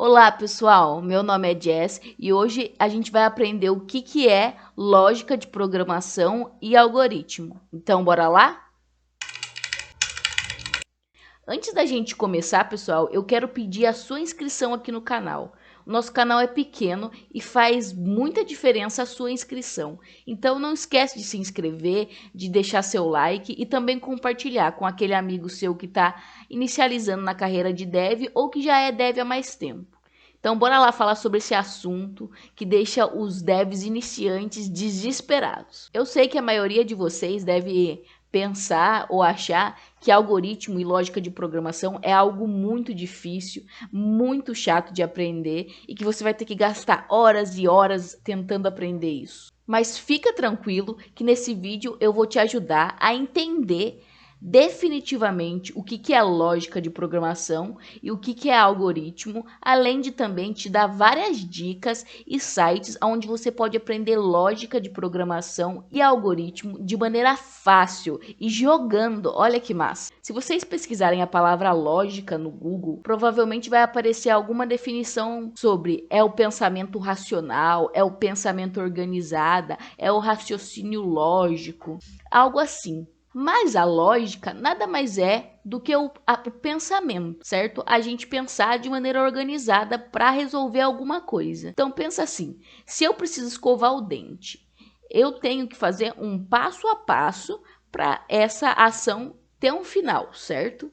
Olá, pessoal. Meu nome é Jess e hoje a gente vai aprender o que é lógica de programação e algoritmo. Então, bora lá? Antes da gente começar, pessoal, eu quero pedir a sua inscrição aqui no canal. O nosso canal é pequeno e faz muita diferença a sua inscrição. Então não esquece de se inscrever, de deixar seu like e também compartilhar com aquele amigo seu que está inicializando na carreira de dev ou que já é dev há mais tempo. Então bora lá falar sobre esse assunto que deixa os devs iniciantes desesperados. Eu sei que a maioria de vocês deve pensar ou achar que algoritmo e lógica de programação é algo muito difícil, muito chato de aprender e que você vai ter que gastar horas e horas tentando aprender isso. Mas fica tranquilo que nesse vídeo eu vou te ajudar a entender definitivamente o que é lógica de programação e o que é algoritmo, além de também te dar várias dicas e sites onde você pode aprender lógica de programação e algoritmo de maneira fácil e jogando. Olha que massa! Se vocês pesquisarem a palavra lógica no Google, provavelmente vai aparecer alguma definição sobre é o pensamento racional, é o pensamento organizado, é o raciocínio lógico, algo assim. Mas a lógica nada mais é do que o pensamento, certo? A gente pensar de maneira organizada para resolver alguma coisa. Então pensa assim, se eu preciso escovar o dente, eu tenho que fazer um passo a passo para essa ação ter um final, certo?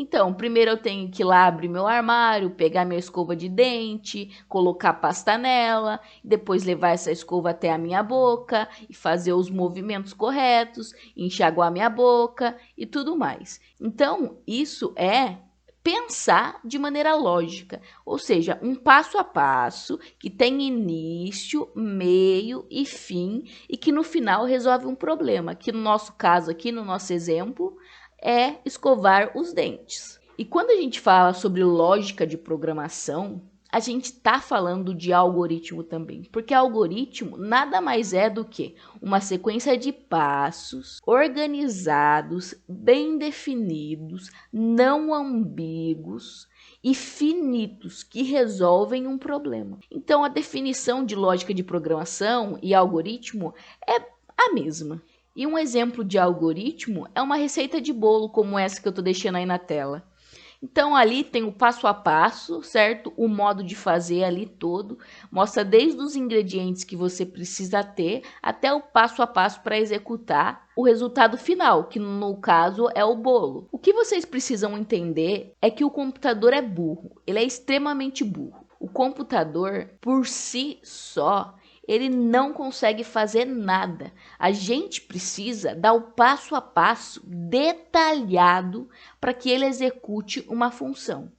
Então, primeiro eu tenho que ir lá abrir meu armário, pegar minha escova de dente, colocar pasta nela, depois levar essa escova até a minha boca e fazer os movimentos corretos, enxaguar minha boca e tudo mais. Então, isso é pensar de maneira lógica, ou seja, um passo a passo que tem início, meio e fim e que no final resolve um problema, que no nosso caso aqui, no nosso exemplo, é escovar os dentes. E quando a gente fala sobre lógica de programação, a gente está falando de algoritmo também, porque algoritmo nada mais é do que uma sequência de passos organizados, bem definidos, não ambíguos e finitos que resolvem um problema. Então a definição de lógica de programação e algoritmo é a mesma. E um exemplo de algoritmo é uma receita de bolo como essa que eu estou deixando aí na tela. Então ali tem o passo a passo, certo? O modo de fazer ali todo, mostra desde os ingredientes que você precisa ter até o passo a passo para executar o resultado final, que no caso é o bolo. O que vocês precisam entender é que o computador é burro, ele é extremamente burro. O computador por si só ele não consegue fazer nada. A gente precisa dar o passo a passo detalhado para que ele execute uma função.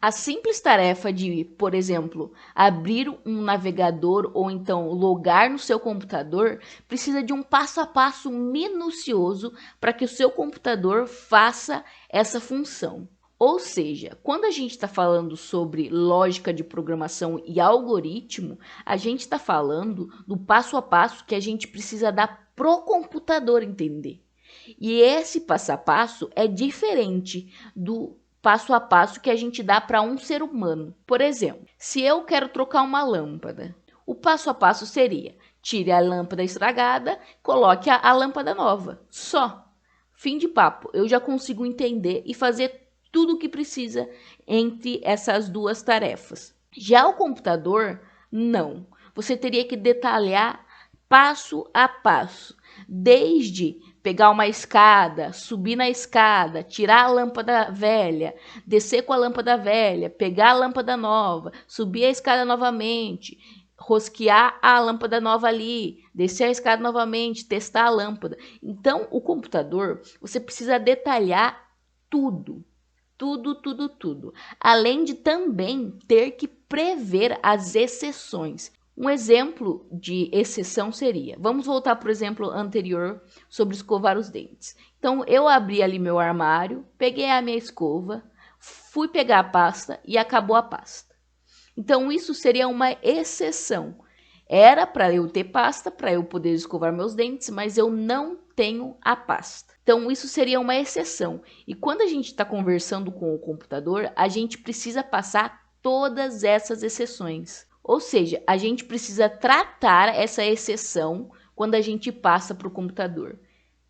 A simples tarefa de, por exemplo, abrir um navegador ou então logar no seu computador precisa de um passo a passo minucioso para que o seu computador faça essa função. Ou seja, quando a gente está falando sobre lógica de programação e algoritmo, a gente está falando do passo a passo que a gente precisa dar pro computador entender. E esse passo a passo é diferente do passo a passo que a gente dá para um ser humano. Por exemplo, se eu quero trocar uma lâmpada, o passo a passo seria: tire a lâmpada estragada, coloque a lâmpada nova. Só. Fim de papo. Eu já consigo entender e fazer tudo o que precisa entre essas duas tarefas. Já o computador, não. Você teria que detalhar passo a passo, desde pegar uma escada, subir na escada, tirar a lâmpada velha, descer com a lâmpada velha, pegar a lâmpada nova, subir a escada novamente, rosquear a lâmpada nova ali, descer a escada novamente, testar a lâmpada. Então, o computador, você precisa detalhar tudo. Tudo. Além de também ter que prever as exceções. Um exemplo de exceção seria, vamos voltar para o exemplo anterior sobre escovar os dentes. Então, eu abri ali meu armário, peguei a minha escova, fui pegar a pasta e acabou a pasta. Então, isso seria uma exceção. Era para eu ter pasta, para eu poder escovar meus dentes, mas eu não tenho a pasta. Então, isso seria uma exceção. E quando a gente está conversando com o computador, a gente precisa passar todas essas exceções. Ou seja, a gente precisa tratar essa exceção quando a gente passa para o computador.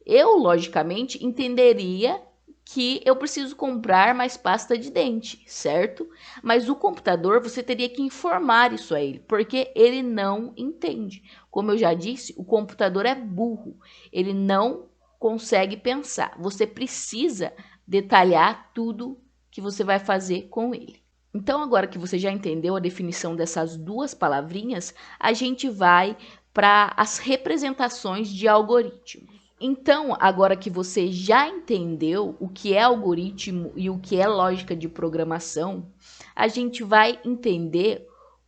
Eu, logicamente, entenderia que eu preciso comprar mais pasta de dente, certo? Mas o computador, você teria que informar isso a ele, porque ele não entende. Como eu já disse, o computador é burro, ele não consegue pensar. Você precisa detalhar tudo que você vai fazer com ele. Então, agora que você já entendeu a definição dessas duas palavrinhas, a gente vai para as representações de algoritmos. Então, agora que você já entendeu o que é algoritmo e o que é lógica de programação, a gente vai entender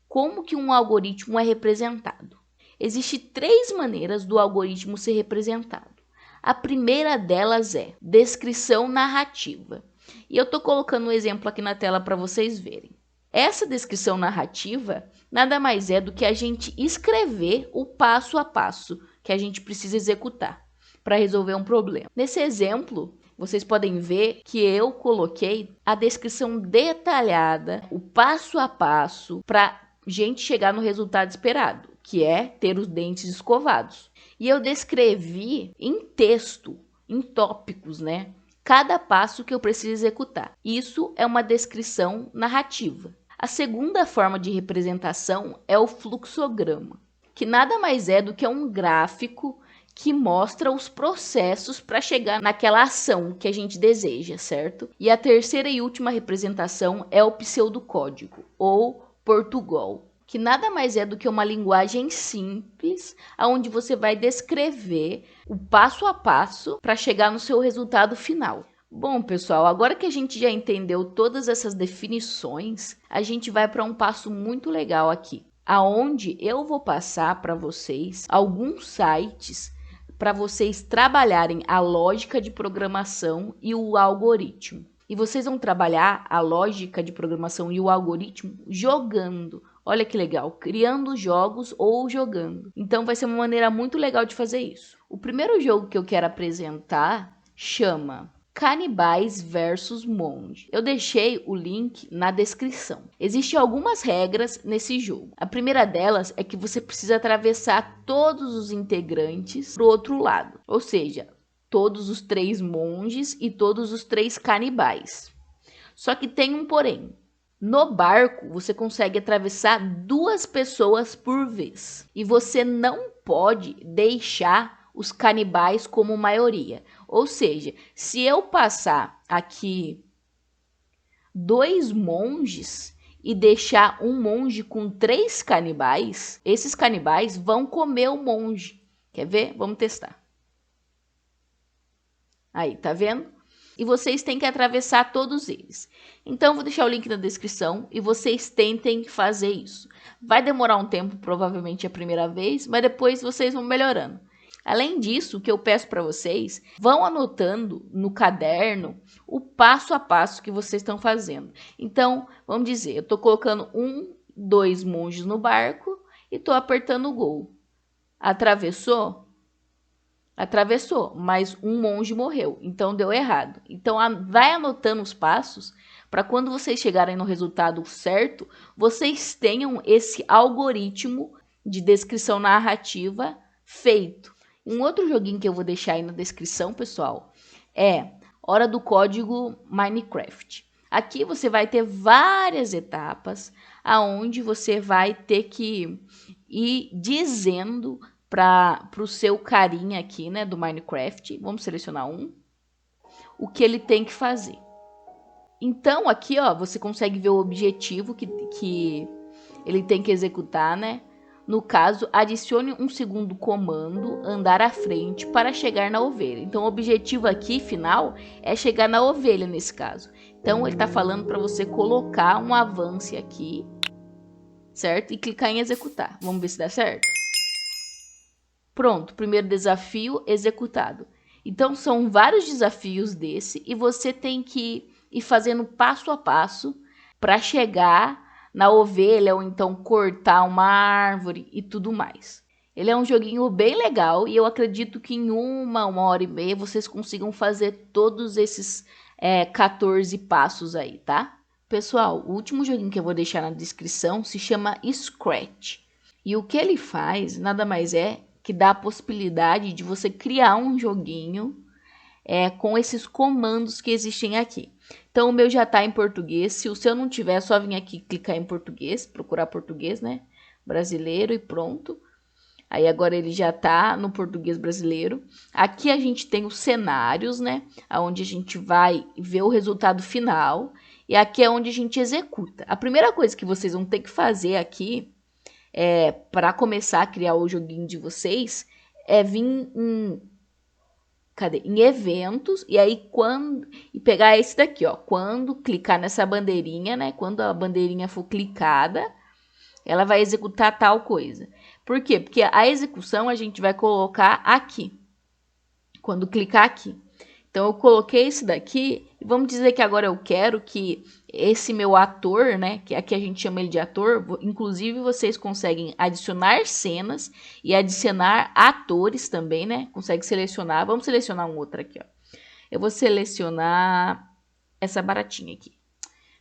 como que um algoritmo é representado. Existem 3 maneiras do algoritmo ser representado. A primeira delas é descrição narrativa. E eu estou colocando um exemplo aqui na tela para vocês verem. Essa descrição narrativa nada mais é do que a gente escrever o passo a passo que a gente precisa executar para resolver um problema. Nesse exemplo, vocês podem ver que eu coloquei a descrição detalhada, o passo a passo para gente chegar no resultado esperado, que é ter os dentes escovados. E eu descrevi em texto, em tópicos, né? Cada passo que eu preciso executar. Isso é uma descrição narrativa. A segunda forma de representação é o fluxograma, que nada mais é do que um gráfico que mostra os processos para chegar naquela ação que a gente deseja, certo? E a terceira e última representação é o pseudocódigo, ou Portugal, que nada mais é do que uma linguagem simples, onde você vai descrever o passo a passo para chegar no seu resultado final. Bom, pessoal, agora que a gente já entendeu todas essas definições, a gente vai para um passo muito legal aqui, aonde eu vou passar para vocês alguns sites para vocês trabalharem a lógica de programação e o algoritmo. E vocês vão trabalhar a lógica de programação e o algoritmo jogando. Olha que legal, criando jogos ou jogando. Então vai ser uma maneira muito legal de fazer isso. O primeiro jogo que eu quero apresentar chama Canibais versus Monge. Eu deixei o link na descrição. Existem algumas regras nesse jogo. A primeira delas é que você precisa atravessar todos os integrantes para o outro lado. Ou seja, todos os 3 monges e todos os 3 canibais. Só que tem um porém. No barco, você consegue atravessar 2 pessoas por vez. E você não pode deixar os canibais como maioria. Ou seja, se eu passar aqui 2 monges e deixar um monge com 3 canibais, esses canibais vão comer o monge. Quer ver? Vamos testar. Aí, tá vendo? E vocês têm que atravessar todos eles. Então, vou deixar o link na descrição e vocês tentem fazer isso. Vai demorar um tempo, provavelmente a primeira vez, mas depois vocês vão melhorando. Além disso, o que eu peço para vocês, vão anotando no caderno o passo a passo que vocês estão fazendo. Então, vamos dizer, eu estou colocando 1, 2 monges no barco e estou apertando o gol. Atravessou? Atravessou, mas um monge morreu, então deu errado. Então, vai anotando os passos para quando vocês chegarem no resultado certo, vocês tenham esse algoritmo de descrição narrativa feito. Um outro joguinho que eu vou deixar aí na descrição, pessoal, é Hora do Código Minecraft. Aqui você vai ter várias etapas aonde você vai ter que ir dizendo para o seu carinha aqui, né, do Minecraft, vamos selecionar um, o que ele tem que fazer. Então, aqui, ó, você consegue ver o objetivo que ele tem que executar, né? No caso, adicione um segundo comando, andar à frente, para chegar na ovelha. Então, o objetivo aqui, final, é chegar na ovelha nesse caso. Então, ele está falando para você colocar um avance aqui, certo? E clicar em executar. Vamos ver se dá certo? Pronto, primeiro desafio executado. Então, são vários desafios desse e você tem que ir fazendo passo a passo para chegar na ovelha ou então cortar uma árvore e tudo mais. Ele é um joguinho bem legal e eu acredito que em uma hora e meia vocês consigam fazer todos esses 14 passos aí, tá? Pessoal, o último joguinho que eu vou deixar na descrição se chama Scratch. E o que ele faz nada mais é que dá a possibilidade de você criar um joguinho com esses comandos que existem aqui. Então o meu já está em português. Se o seu não tiver, é só vir aqui clicar em português, procurar português, né? Brasileiro e pronto. Aí agora ele já tá no português brasileiro. Aqui a gente tem os cenários, né? Onde a gente vai ver o resultado final. E aqui é onde a gente executa. A primeira coisa que vocês vão ter que fazer aqui, para começar a criar o joguinho de vocês, é vir em eventos. E aí e pegar esse daqui, ó. Quando clicar nessa bandeirinha, né? Quando a bandeirinha for clicada, ela vai executar tal coisa. Por quê? Porque a execução a gente vai colocar aqui. Quando clicar aqui. Então, eu coloquei esse daqui. E vamos dizer que agora eu quero que esse meu ator, né? Que aqui a gente chama ele de ator. Inclusive, vocês conseguem adicionar cenas e adicionar atores também, né? Consegue selecionar. Vamos selecionar um outro aqui, ó. Eu vou selecionar essa baratinha aqui.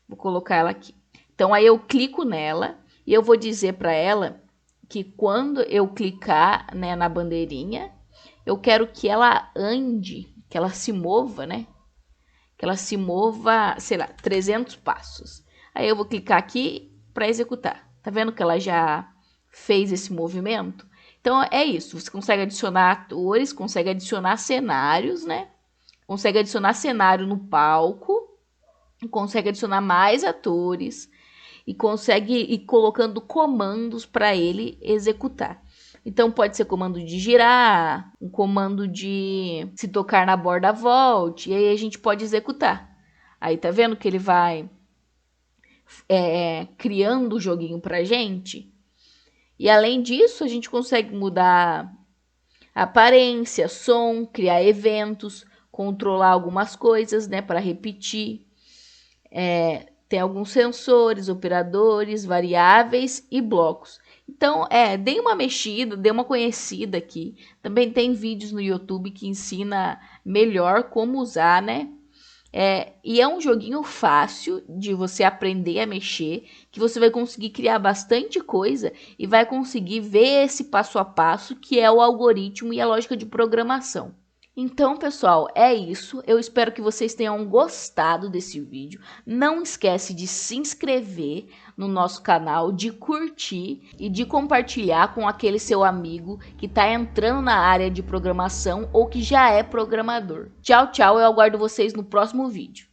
Vou colocar ela aqui. Então, aí eu clico nela. E eu vou dizer para ela que quando eu clicar, né, na bandeirinha, eu quero que ela ande, que ela se mova, né? Que ela se mova, sei lá, 300 passos. Aí eu vou clicar aqui para executar. Tá vendo que ela já fez esse movimento? Então é isso, você consegue adicionar atores, consegue adicionar cenários, né? Consegue adicionar cenário no palco, consegue adicionar mais atores e consegue ir colocando comandos para ele executar. Então pode ser comando de girar, um comando de se tocar na borda volte, e aí a gente pode executar. Aí tá vendo que ele vai criando o joguinho pra gente? E além disso, a gente consegue mudar a aparência, som, criar eventos, controlar algumas coisas, né, para repetir. Tem alguns sensores, operadores, variáveis e blocos. Então, dê uma mexida, dê uma conhecida aqui. Também tem vídeos no YouTube que ensina melhor como usar, né? E é um joguinho fácil de você aprender a mexer, que você vai conseguir criar bastante coisa e vai conseguir ver esse passo a passo que é o algoritmo e a lógica de programação. Então, pessoal, é isso. Eu espero que vocês tenham gostado desse vídeo. Não esquece de se inscrever no nosso canal, de curtir e de compartilhar com aquele seu amigo que está entrando na área de programação ou que já é programador. Tchau, tchau. Eu aguardo vocês no próximo vídeo.